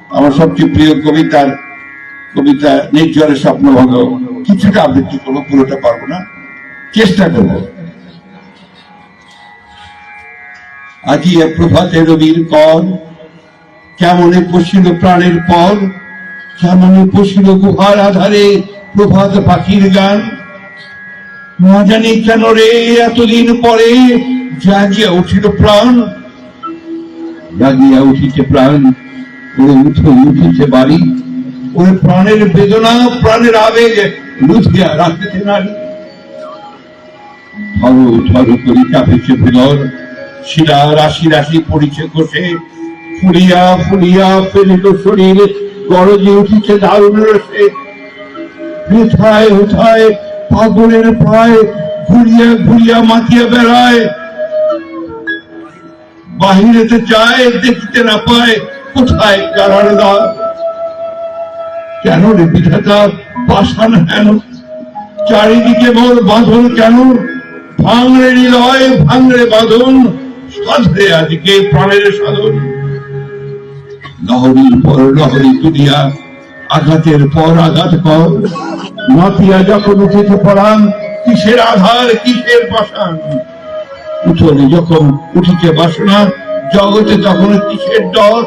আমার সবচেয়ে প্রিয় কবিতা নির্ঝরের স্বপ্নভঙ্গ কিছুটা আবৃত্তি করবো, পুরোটা পারবো না, চেষ্টা করবো। আজি প্রভাতে রবির কর, কেমনে পশিল প্রাণের পর, কেমনে পশিল গুহার আধারে প্রভাত পাখির গান। না জানি কেন রে এতদিন পরে জাগিয়া উঠিল প্রাণ, জাগিয়া উঠিছে প্রাণ, ওরে উঠিছে বাড়ি, ওরে প্রাণের বেদনা প্রাণের আবেগ লুথিয়া রাখিতে নারী। থরো থরো করি কাঁপিছে ভুলর, শিরা রাশি রাশি পড়িছে কোষে, ফুলিয়া ফুলিয়া ফেলিল শরীর, গরজে উঠিছে দারুণ রসে। উঠায় উঠায় পাগলের প্রায়, ঘুরিয়া ঘুরিয়া মাতিয়া বেড়ায়, বাহিরেতে যায় দেখিতে না পায়, কোথায় কারার দ্বার। কেন রে বিধাতা পাষাণ হেন, চারিদিকে মোর বাঁধন কেন, ভাঙড়ে হৃদয় ভাঙড়ে বাঁধন, সাধরে আজকে প্রাণের সাধন। লহরীর পর লহরী তুলিয়া আঘাতের পর আঘাত কর, মাতিয়া যখন উঠেছে পরাণ, কিসের আধার কিসের পাষাণ। উঠোনে যখন উঠিছে বাসনা, জগতে তখন কিসের ডর।